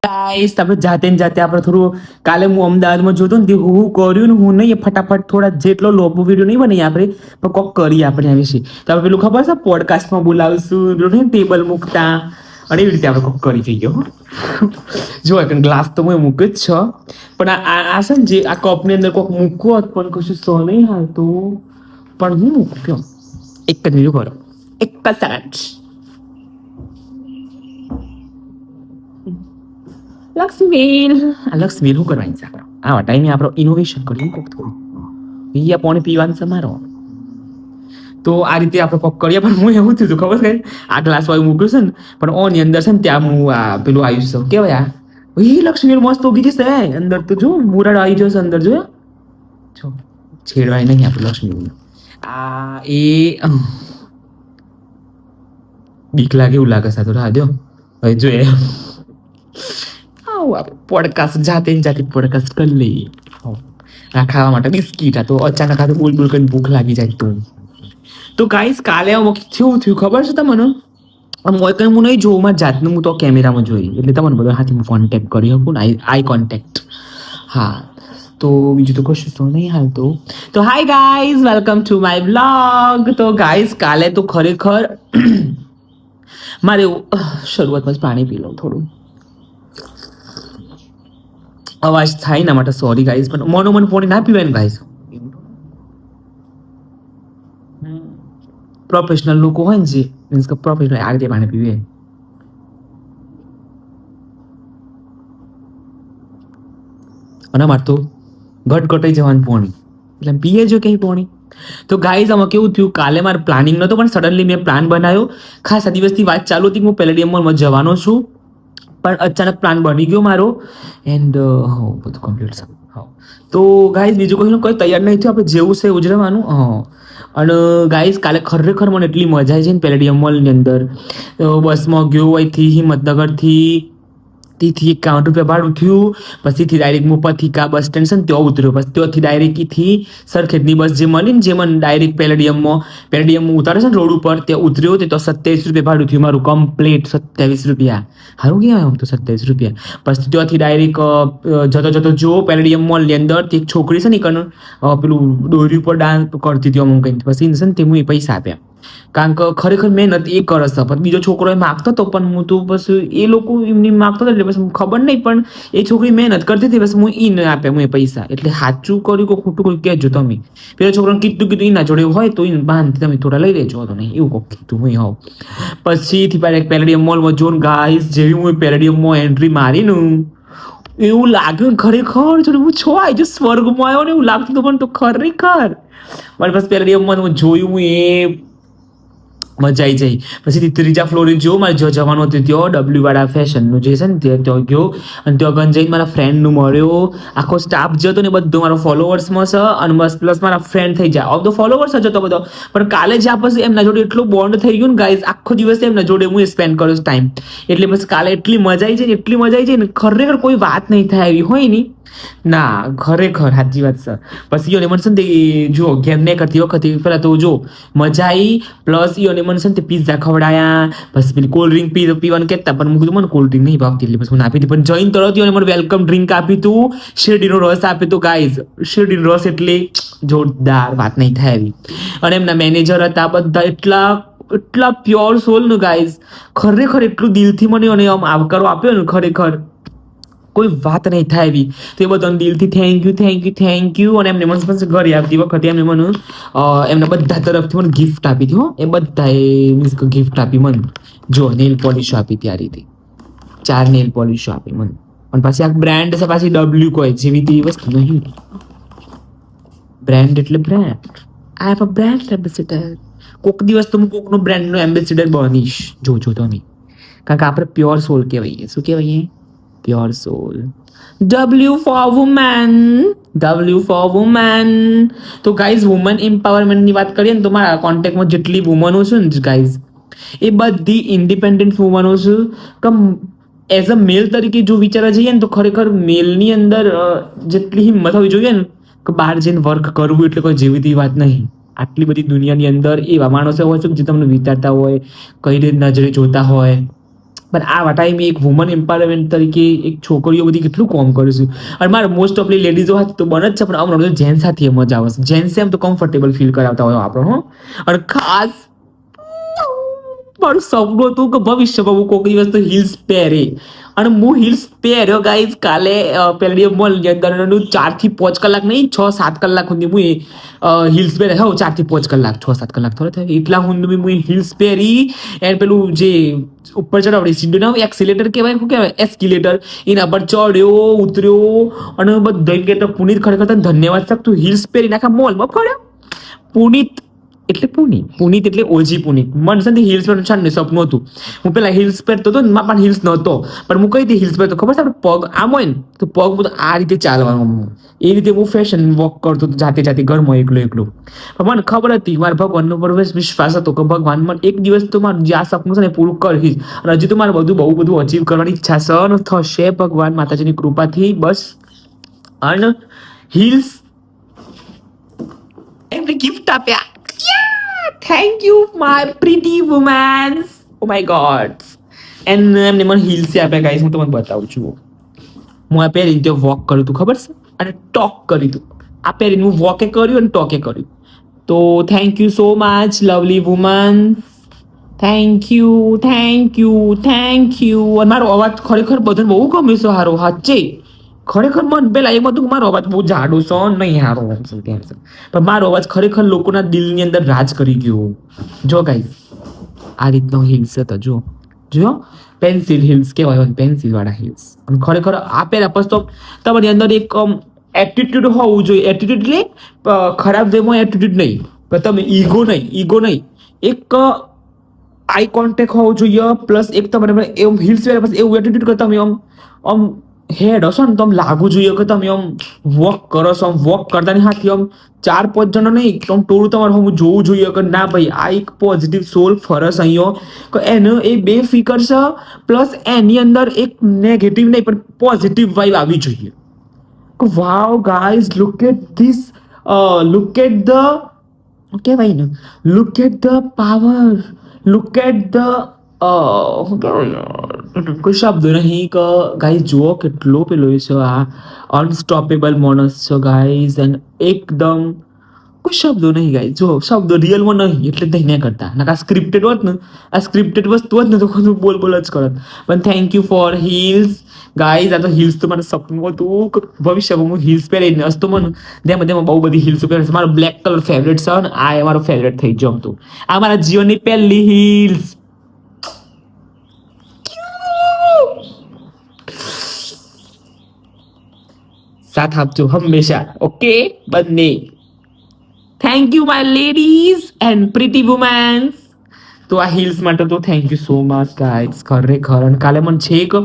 Guys આપણે જાતે ને જાતે આપણે થોડું કાલે હું અમદાવાદમાં જોતો ને તે હું કર્યું ને હું નહીં ફટાફટ થોડા જેટલો લોબો વિડીયો નહીં બનાવીએ આપણે પણ કોક કરીએ આપણે આ વિશે તો આપણે પેલું ખબર છે પોડકાસ્ટમાં બોલાવશું પેલું નહીં ટેબલ મૂકતા અને એવી રીતે આપણે કોક કરી જઈએ હો જો એક ગ્લાસ તો હું મૂકે જ છે પણ આ છે ને જે આ કપની અંદર કોક મૂકવો હોત પણ કશું સો નહીં હાલતું પણ હું મૂકું કયો એક જ મિનિટ કરો એક જ સેકન્ડ લક્ષ્મીબેન લક્ષ્મીબેન શું કરવાની છે આપણે આવા ટાઈમે આપણે ઇનોવેશન કરીએ કોક થોડું પીયા પાણી પીવાનું સમારો તો આ રીતે આપણે કોક કરીએ પણ હું એવું થયું ખબર છે આ ગ્લાસ વાળું મૂક્યું છે ને પણ ઓની અંદર છે ને ત્યાં હું આ પેલું આવ્યું છે કેવાય એ લક્ષ્મીબેન મસ્ત ઉગી જશે અંદર તો જો મુરડ આવી જશે અંદર જો જો છેડવાય નહીં આપણે લક્ષ્મીબેન આ એ બીક લાગે એવું લાગે છે તો રાહ દો હવે જોઈએ પોડકાસ્ટ જાતે પોડકાસ્ટ કરી લઈએ આ ખાવા માટે બિસ્કીટ આ તો અચાનક આ તો બોલ બોલ કરીને ભૂખ લાગી જાય તો ગાઈસ કાલે કેવું થયું ખબર છે તમને કંઈ હું નહીં જોઉં મારા જાતનું હું તો કેમેરામાં જોઈ એટલે તમને બધો હાથે હું કોન્ટેક્ટ કરી શકું ને આઈ કોન્ટેક્ટ હા તો બીજું તો કશું તો નહીં હાલતું તો hi guys welcome to my blog તો ગાઈઝ કાલે તો ખરેખર મારે શરૂઆતમાં જ પાણી પી લઉં થોડું અવાજ થાય ના માટે સોરી ગાઈઝ પણ મન પોણી ના પીવાય ને ગાઈઝ પ્રોફેશનલ લોકો હોય ને જે મીન્સ કે પ્રોફેશનલ આ રીતે પાણી પીવે અને અમારે તો ઘટઘટાઈ જવાનું પોણી એટલે પીએ જો કઈ પોણી તો ગાઈઝ આમાં કેવું થયું કાલે મારે પ્લાનિંગ નહોતો પણ સડનલી મેં પ્લાન બનાવ્યો ખાસ આ દિવસથી વાત ચાલુ હતી હું પેલેડિયમ મોલમાં જવાનો છું પણ અચાનક પ્લાન બની ગયો મારો એન્ડ બધું કમ્પ્લીટ છે હા તો ગાઈઝ બીજું કોઈ તૈયાર નહીં થયું આપણે જેવું છે ઉજરવાનું અને ગાઈઝ કાલે ખરેખર મને એટલી મજા આવી છે ને પેલેડિયમ મોલની અંદર બસમાં ગયો અહીંથી હિંમતનગરથી થી 51 રૂપિયા ભાડું થયું પછીથી ડાયરેક્ટ મુપતથી કા બસ સ્ટેન્ડ છે ને ત્યાં ઉતર્યો પછી ત્યાંથી ડાયરેક્ટથી સરખેજની બસ જે મળી ને જે મને ડાયરેક્ટ પેલેડિયમમાં ઉતારે છે ને રોડ ઉપર ત્યાં ઉતર્યો તે તો 27 રૂપિયા ભાડું થયું મારું કમ્પ્લીટ 27 રૂપિયા સારું કહેવાય આમ તો 27 રૂપિયા પછી ત્યાંથી ડાયરેક્ટ જતો જો પેલેડિયમ મોલની અંદર એક છોકરી છે ને પેલું દોરી ઉપર ડાન્સ કરતી હતી અમુક કંઈ પછી છે ને તે હું પૈસા આપ્યા કારણ કે ખરેખર મહેનત એ કરે છે પણ બીજો છોકરો એ માગતો હતો પણ હું તો બસ એ લોકો એમની માગતો હતો એટલે બસ ખબર નહીં પણ એ છોકરી મહેનત કરતી હતી બસ હું ઈ ન આપ્યા હું એ પૈસા એટલે સાચું કર્યું કે ખોટું કર્યું કહેજો તમે પેલા છોકરાને કીધું એના જોડે હોય તો એને બાંધથી તમે થોડા લઈ લેજો તો નહીં એવું કોક કીધું હું હોવ પછીથી પહેલાં પેલેડિયમ મોલમાં જોન ગાઈસ જેવી હું પેલેડિયમમાં એન્ટ્રી મારીનું એવું લાગ્યું ખરેખર જોડે હું છો આવી જો સ્વર્ગમાં આવ્યો ને એવું લાગતું હતું પણ તો ખરેખર પણ બસ પેલેડિયમમાં હું જોયું એ મજા આવી જાય પછી ત્રીજા ફ્લોરે જો મારે જો જવાનું હતું ત્યાં ડબલ્યુ વાળા ફેશનનું જે છે ને ત્યાં ગયો અને ત્યાં ગન જઈને મારા ફ્રેન્ડનું મળ્યો આખો સ્ટાફ જતો ને બધો મારો ફોલોવર્સમાં છે અને બસ પ્લસ મારા ફ્રેન્ડ થઈ જાય ઓફ ધ ફોલોવર્સ જ હતો બધો પણ કાલે જ્યાં પછી એમના જોડે એટલું બોન્ડ થઈ ગયું ને ગાઈઝ આખો દિવસ એમના જોડે હું સ્પેન્ડ કર્યો ટાઈમ એટલે બસ કાલે એટલી મજા આવી જાય ને એટલી મજા આવી જાય ને ખરેખર કોઈ વાત નહીં થાય એવી હોય નહીં ના ખરેખર સાચી વાત છે પછી ઈઓને મને છે જો ગેમ નહીં કરતી વખતે પેલા તો જો મજા આવી પ્લસ ઈઓને મને છે ને પિઝા ખવડાયા પછી પેલી કોલ્ડ ડ્રિંક પીવાનું કહેતા પણ હું કીધું મને કોલ્ડ ડ્રિંક નહીં ભાવતી એટલે પછી મને આપી હતી પણ જઈને તરત ઈઓને મને વેલકમ ડ્રિંક આપી હતું શેરડીનો રસ આપ્યો હતો ગાઈઝ શેરડીનો રસ એટલે જોરદાર વાત નહીં થાય એવી અને એમના મેનેજર હતા બધા એટલા પ્યોર સોલ ને ગાઈઝ ખરેખર એટલું દિલથી મને અને આમ આવકારો આપ્યો ને ખરેખર કોઈ વાત નહીં થાય એવી તો એ બધાને દિલથી થેન્ક યુ અને એમને મને ઘરે આવતી વખતે એમને મને એમના બધા તરફથી મને ગિફ્ટ આપી હતી હો એ બધાએ મીન્સ કે ગિફ્ટ આપી મને જો નેલ પોલિશો આપી હતી આ રીતે 4 નેલ પોલિશો આપી મને અને પાછી આ બ્રાન્ડ છે પાછી ડબલ્યુ કોઈ જેવી તેવી વસ્તુ નહીં બ્રાન્ડ એટલે brand I am a brand ambassador કોક દિવસ તો હું કોકનો બ્રાન્ડનો એમ્બેસેડર બનીશ જોજો તમે કારણ કે આપણે પ્યોર સોલ કહેવાય શું કહેવાય Pure soul. W for woman. તો ગાઈઝ વુમન એમ્પાવરમેન્ટની વાત કરીએ ને તો મારા કોન્ટેક્ટમાં જેટલી વુમનો છે ને ગાઈઝ એ બધી ઇન્ડિપેન્ડન્ટ વુમનો છે કે એઝ અ મેલ તરીકે જો વિચારવા જઈએ ને તો ખરેખર મેલની અંદર જેટલી હિંમત હોવી જોઈએ ને કે બહાર જઈને વર્ક કરવું એટલે કોઈ જેવી તેવી વાત નહીં આટલી બધી દુનિયાની અંદર એવા માણસો હોય છે જે તમને વિચારતા હોય કઈ રીતે નજરે જોતા હોય પણ આ ટાઈમે એક વુમન એમ્પાવરમેન્ટ તરીકે એક છોકરીઓ બધી કેટલું કોમ કરે છે અને મારે મોસ્ટ ઓફલી લેડીઝો હાથ તો બને જ છે પણ હમણાં જેન્ટ્સ સાથે મજા આવે છે જેન્ટ્સ એમ તો કમ્ફર્ટેબલ ફીલ કરાવતા હોય આપણો હો અને ખાસ મારું સપનું હતું કે ભવિષ્યમાં હું કોઈક દિવસ તો હિલ્સ પહેરે અને હું હિલ્સ પહેર્યો ગાઈઝ કાલે પેલી મોલની અંદર 4 થી 5 કલાક નહીં 6-7 કલાક સુધી હું હિલ્સ પહેરે હો 4 થી 5 કલાક 6-7 કલાક થોડે થાય એટલા સુધી હું હિલ્સ પહેરી એન્ડ પેલું જે ઉપર ચડાવડી સીધું ના એક્સિલેટર કહેવાય શું કહેવાય એસ્કિલેટર એના પર ચડ્યો ઉતર્યો અને બધા કે તો પુનીત ખરેખર તને ધન્યવાદ સાહેબ તું હિલ્સ પહેરીને આખા મોલમાં ફર્યો પુનીત એટલે પુનીત એટલે ઓજી પુનીત મન છે હિલ્સ પર ને સપનું હતું હું પેલા હિલ્સ પહેરતો હતો મારા પાસે હિલ્સ નહોતો પણ હું કઈ રીતે હિલ્સ પહેરતો ખબર છે આપણે પગ આમ હોય ને તો પગ બધું આ રીતે ચાલવાનું એ રીતે હું ફેશન વોક કરતો હતો જાતે ઘરમાં એકલો પણ મને ખબર હતી મારા ભગવાનનો પર વિશ્વાસ હતો કે ભગવાન મને એક દિવસ તો મારું જે આ સપનું છે ને પૂરું કરીશ અને હજી તો મારે બધું અચીવ કરવાની ઈચ્છા છે અને થશે ભગવાન માતાજીની કૃપાથી બસ અને હિલ્સ એમને ગિફ્ટ આપ્યા thank you my pretty women's oh my God and એમને મને હિલ્સ આપ્યા ગાઈસ હું તમને બતાવું છું હું આ પહેરીને ત્યાં વોક કર્યું હતું ખબર છે અને ટોક કર્યું હતું આ પહેરીને હું વોકે કર્યું અને ટોકે કર્યું તો thank you so much lovely women's thank you અને મારો અવાજ ખરેખર બધાને બહુ ગમે છે હારો સાચે ખરેખર મન પેલા એમ હતું કે મારો અવાજ બહુ જાડો છે નહીં હારો પણ મારો અવાજ ખરેખર લોકોના દિલની અંદર રાજ કરી ગયો જો ગાઈસ આ રીતનો હિલ્સ હતો જો પેન્સિલ હિલ્સ કહેવાય પેન્સિલ વાળા હિલ્સ અને ખરેખર આ પહેર્યા પછી તો તમારી અંદર એક એટીટ્યુડ હોવું જોઈએ એટીટ્યુડ એટલે ખરાબ વેમાં એટીટ્યુડ નહીં પણ તમે ઈગો નહીં એક આઈ કોન્ટેક્ટ હોવું જોઈએ પ્લસ એક તમારે એમ હિલ્સ પહેર્યા પછી એવું એટીટ્યુડ કે તમે આમ હેડ હશો ને તો આમ લાગવું જોઈએ કે તમે આમ વોક કરો છો આમ વોક કરતાની હાથથી આમ 4-5 જણો નહીં આમ ટોળું તમારે હું જોવું જોઈએ કે ના ભાઈ આ એક પોઝિટિવ સોલ ફરસ અહીંયા કે એને એ બે ફિકર છે પ્લસ એની અંદર એક નેગેટિવ નહીં પણ પોઝિટિવ વાઇબ આવી જોઈએ wow guys look at this look at the કહેવાય ને look at the power look at the કોઈ શબ્દ નહીં કે ગાઈઝ જુઓ કેટલો પેલો છે આ અનસ્ટોપેબલ માણસ છે ગાઈઝ એન્ડ એકદમ કોઈ શબ્દો નહીં ગાઈઝ જો શબ્દો રિયલમાં નહીં એટલે જ નહીં કરતા ના આ સ્ક્રિપ્ટેડ હોત ને આ સ્ક્રિપ્ટેડ વસ્તુ હોત ને તો બોલ જ કરત પણ thank you for hills guys આ તો હિલ્સ તો મારું સપનું હતું ભવિષ્યમાં હું હિલ્સ પહેરીને હસતો મને તેમાં બહુ બધી હિલ્સ પહેરે છે મારો બ્લેક કલર ફેવરેટ છે અને આ મારો ફેવરેટ થઈ જમતું આ મારા જીવનની પહેલી હિલ્સ સાથ આપજો હંમેશા ઓકે બંને thank you my ladies and pretty women's તો આ હિલ્સ માટે તો thank you so much guys ખરેખર અને કાલે મને છેક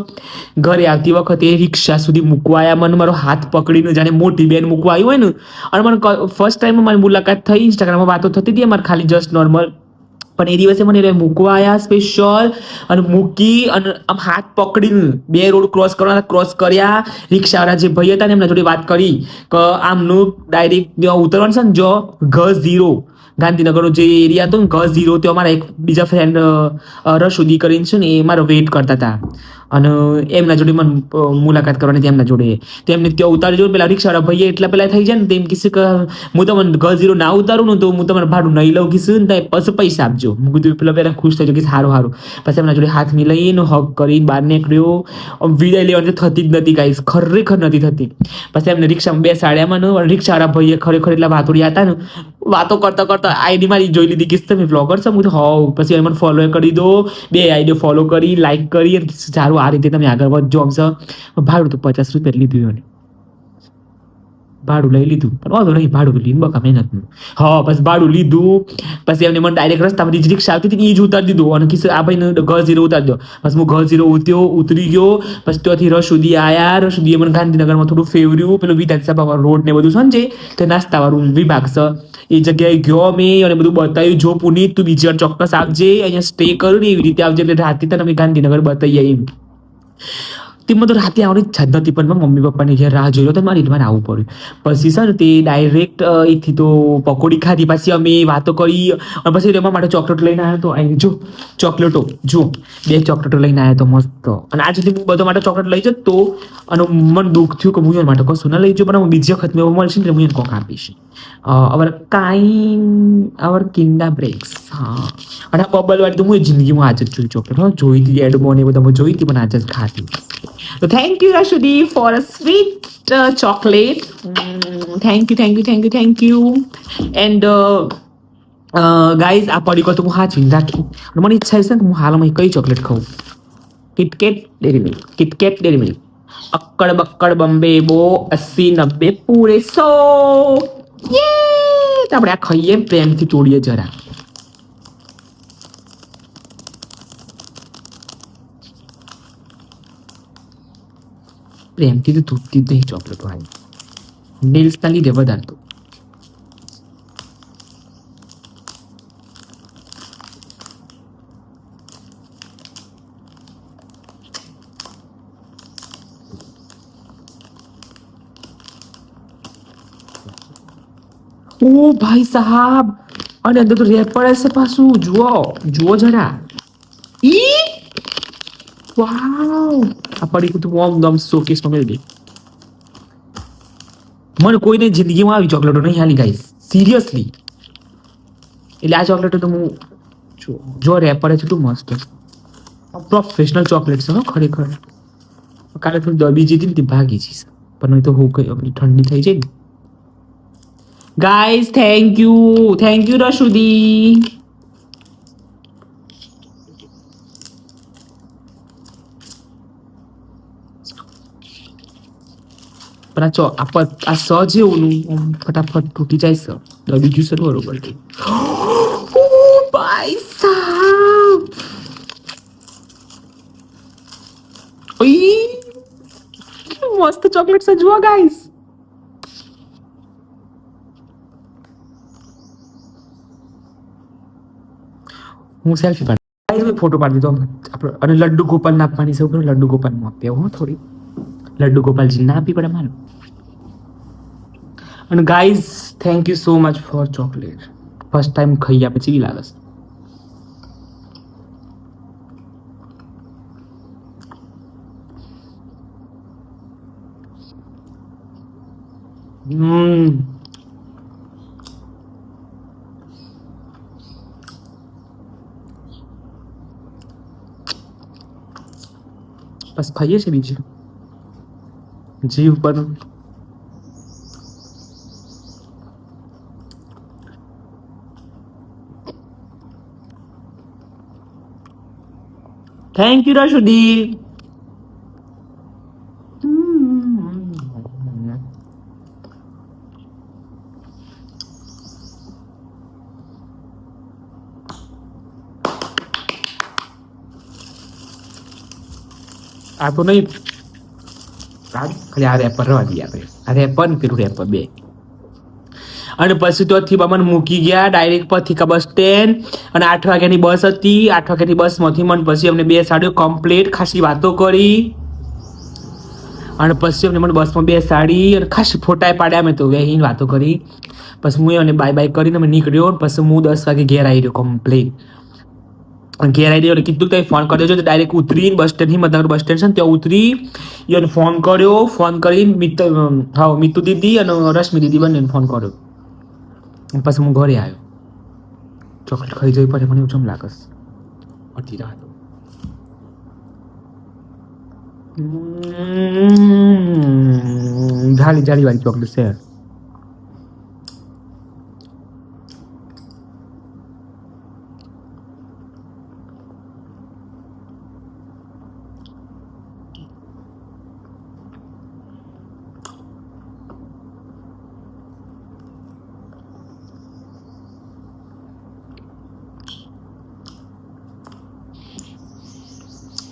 ઘરે આવતી વખતે રિક્ષા સુધી મૂકવા આવ્યા મને મારો હાથ પકડીને જાણે મોટી બેન મૂકવા આવી હોય ને અને મને ફર્સ્ટ ટાઈમ મારી મુલાકાત થઈ ઇન્સ્ટાગ્રામમાં વાતો થતી હતી અમારે ખાલી જસ્ટ નોર્મલ પણ એ દિવસે મને મૂકવા આવ્યા સ્પેશિયલ અને મૂકી અને આમ હાથ પકડીને 2 રોડ ક્રોસ કર્યા રિક્ષાવાળા જે ભાઈ હતા ને એમના જોડે વાત કરી કે આમનું ડાયરેક્ટ ઉતરવાનું છે ને જો G0 ગાંધીનગરનો જે એરિયા હતો ને G0 તો અમારા એક બીજા ફ્રેન્ડ રશુદી કરીને છે ને એ મારો વેઇટ કરતા હતા અને એમના જોડે મને મુલાકાત કરવાની હતી એમના જોડે તો એમને ત્યાં ઉતારી જોયું પેલા રિક્ષાવાળા ભાઈએ એટલા પેલા થઈ જાય ને તેમ કીધું કે હું તમને G0 ના ઉતારું ને તો હું તમારે ભાડું નહીં લઉં કીધું ને પછી પૈસા આપજો હું કીધું પેલા પહેલાં ખુશ થઈ ગયો કે સારું પછી એમના જોડે હાથ મિલાઈને હગ કરીને બહાર નીકળ્યો વિદાય લેવાની થતી જ નથી ગાઈસ ખરેખર નથી થતી પછી એમને રિક્ષામાં બેસાડ્યા મને રિક્ષાવાળા ભાઈએ ખરેખર એટલા વાતોડિયા હતા ને વાતો કરતા આઈડી મારી જોઈ લીધી કે તમે વ્લોગર છો હું હોવ પછી મને ફોલો કરી દો 2 આઈડી ફોલો કરી લાઈક કરી અને સારું આ રીતે તમે આગળ વધજો આમ ભાડું તો 50 રૂપિયા લીધું એને ભાડું લઈ લીધું પણ વાંધો નહીં ભાડું લીધું બકા મહેનતનું પછી ભાડું લીધું પછી એમને મને ડાયરેક્ટ રસ્તામાં જે રિક્ષા આવતી હતી એ જ ઉતારી દીધું અને કિસ્સે આ ભાઈને G0 ઉતારી દો પછી હું G0 ઉતરી ગયો પછી ત્યાંથી રશુદી આવ્યા રશુદીએ મને ગાંધીનગરમાં થોડું ફેવર્યું પેલું વિધાનસભા રોડ ને બધું સમજે તો નાસ્તાવાળું વિભાગ છે એ જગ્યાએ ગયો અમે અને બધું બતાવ્યું જો પુનીત તું બીજી વાર ચોક્કસ આવજે અહીંયા સ્ટે કરું ને એવી રીતે આવજે એટલે રાતે તને અમે ગાંધીનગર બતાવીએ એમ તે મને તો રાતે આવવાની ઈચ્છા જ નથી, પણ મારા મમ્મી પપ્પાની ઘેર રાહ જોઈ રહ્યો તો મારે મારે આવવું પડ્યું. પછી છે ને તે ડાયરેક્ટ અહીંથી તો પકોડી ખાધી, પછી અમે વાતો કરી અને પછી એમાં માટે ચોકલેટ લઈને આવ્યો તો અહીં જો ચોકલેટો જો 2 ચોકલેટો લઈને આવ્યો તો મસ્ત. અને આજ સુધી હું બધો માટે ચોકલેટ લઈ જતો અને મને દુઃખ થયું કે હું એના માટે કશું ના લઈ જાઉં, પણ હું બીજી વખત મેં મળશે ને હું એને કોક આપીશ. અવર કિંડા બ્રેક્સ. હા, અને આ બબલ વાળી તો હું જિંદગીમાં આજ જ જોઈ ચોકલેટ. હા, જોઈ હતી એડમોન એ બધા જોઈ હતી, પણ આજ જ ખાધી. તો thank you Rashudi for a sweet chocolate. Thank you. And guys આ પડીકો તો હું હાચવીને રાખી. અને મને ઈચ્છા છે કે હું હાલમાં કઈ ચોકલેટ ખાઉં. KitKat Dairy Milk, KitKat Dairy Milk, અક્કડ બક્કડ બોમ્બે બો 80-90 પૂરે 100. યે! તો આપણે આ ખાઈએ પ્રેમથી તોડીએ જરા. પ્રેમથી તો તૂટતી જ નહીં ચોકલેટો. આવી નેલ્સના લીધે વધારે તો. ઓ ભાઈ સાહેબ, અને અંદર તો રેપર હશે પાછું. જુઓ જરા. ઈ વાવ! આ પડી તો ઓમ દમ શોકેસમાં મેળ દે. મને કોઈને જિંદગીમાં આવી ચોકલેટો નહીં હાલી ગાઈસ, સિરિયસલી. એટલે આ ચોકલેટો તો હું જો રેપર છે એટલું મસ્ત. પ્રોફેશનલ ચોકલેટ છે ખરેખર. કાલે થોડી દબી જીતી ને તે ભાગી જઈશ, પણ તો હું કઈ ઠંડી થઈ જાય ને. Guys thank you Rashudi. પણ આ સ જેવું ફટાફટ તૂટી જાય છે. દબી ગયું છે બરોબર. ભાઈ સાહેબ, મસ્ત ચોકલેટ છે જુઓ ગાઈસ. હું સેલ્ફી પાડી ફોટો પાડી દીધો આપણે. અને લડ્ડુ ગોપાલ ના આપવાની છે. લડ્ડુ ગોપાલ માં આપે હું થોડી લડ્ડુ ગોપાલજી ના આપી પડે મારે. અને guys thank you so much for chocolate. First time ખાઈ પછી કેવી લાગે છે. બસ ખાઈએ છે બીજું જીવ પર. Thank you Rashudi. આ તો નહીં ખાલી આ રેપર રવા દઈએ આપણે. આ રેપર ને પેલું રેપર બે. અને પછી ત્યાંથી મને મૂકી ગયા ડાયરેક્ટ પથિકા બસ સ્ટેન્ડ. અને 8 વાગ્યાની બસ હતી. 8 વાગ્યાની બસમાંથી મને પછી અમને બેસાડ્યો કમ્પ્લીટ. ખાસી વાતો કરી અને પછી અમને મને બસમાં બેસાડી અને ખાસી ફોટા પાડ્યા. અમે તો વેહીને વાતો કરી. પછી હું અને બાય બાય કરીને અમે નીકળ્યો. પછી હું 10 વાગે ઘેર આવી રહ્યો કમ્પ્લીટ. ઘેર આવી રહ્યો કીધું કે ફોન કરી દેજો. તો ડાયરેક્ટ ઉતરીને bus stand Himmatnagar bus stand છે ને ત્યાં ઉતરી એને ફોન કર્યો. ફોન કરીને મિતુ દીદી અને રશ્મિ દીદી બંનેને ફોન કર્યો. પછી હું ઘરે આવ્યો. ચોકલેટ ખાઈ જવી પડે મને એવું ચમ લાગે અડધી રાત. જાલી વાળી ચોકલેટ છે.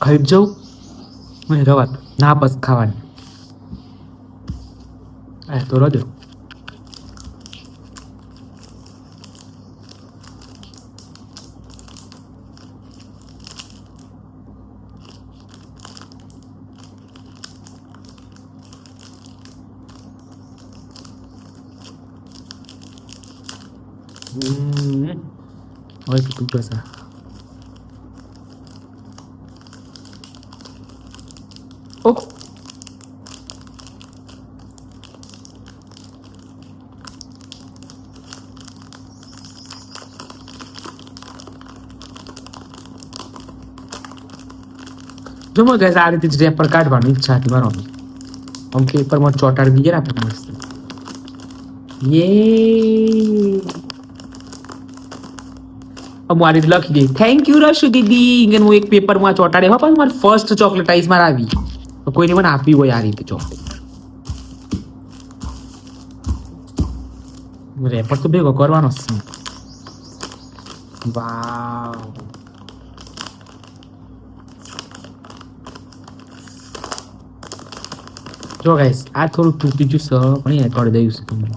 ખાઈ જ જાઉં મને રવા ના બસ ખાવાની. તો રજો. હવે તું પૈસા ઓ જો મને આ રીતે જ રેપર કાઢવાની ઈચ્છા હતી મારો આમ પેપરમાં ચોટાડી દઈએ ને આપણે મસ્ત યે હું આ રીતે લખી દઈ થેન્ક યુ રશુ દીદી કે હું એક પેપરમાં ચોટાડે હા પણ મારી ફર્સ્ટ ચોકલેટ આઈસ મારે આવી કોઈને મને આપી હોય આ રીતે ચોકલેટ રેપર તો ભેગો કરવાનો છે વાવ જો ગાઈસ આ થોડું તૂટી ગયું છે પણ એ કરી દઈશ તમને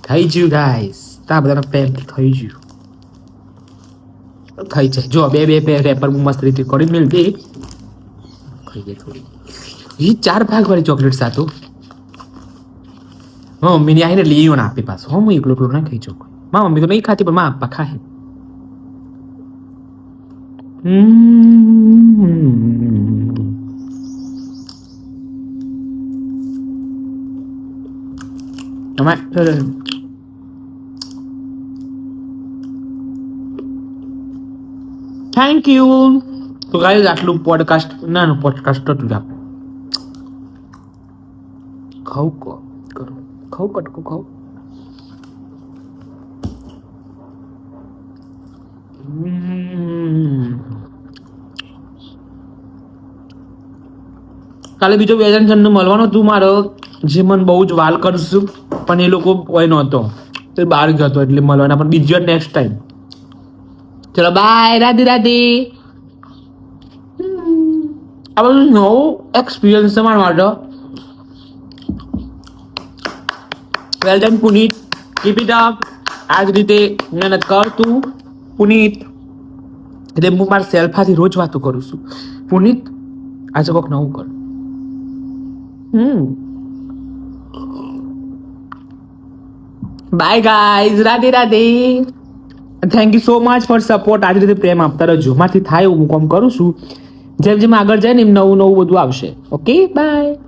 થઈ ગયું ગાઈસ તા બધાના પેન થઈ ગયું થઈ જાય જો બે રેપર મસ્ત રીતે કરી મેળ દે ખાઈ દે થોડી એ 4 ભાગ વાળી ચોકલેટ સાતો હા મમ્મીને આવીને લઈ આવ્યો ને આપી પાછો હું એકલો ના ખાઈ શકું મારા મમ્મી તો નહીં ખાતી પણ મારા પપ્પા ખાય થેન્ક યુ તો ગાઈસ આટલું પોડકાસ્ટ નાનું પોડકાસ્ટ હતું ખાવ કટકો ખાવ કાલે બીજો વેજન મળવાનો તું મારો જે મને બહુ જ વાલ કરશું પણ એ લોકો કોઈ નહોતો તો બહાર ગયો હતો એટલે મળવાના પણ બીજો નેક્સ્ટ ટાઈમ ચલો બાય રાધે રાધે આ બધું નવું એક્સપિરિયન્સ છે મારા માટે well done Puneet keep it up આ જ રીતે મહેનત કર તું પુનીત એટલે હું મારા સેલ્ફાથી રોજ વાતો કરું છું પુનીત આજે કોઈક નવું કર by guys Radhe Radhe thank you so much for support આવી રીતે પ્રેમ આપતા રહેજો મારથી થાય એવું હું કામ કરું છું જેમ જેમ આગળ જાય ને એમ નવું બધું આવશે ઓકે બાય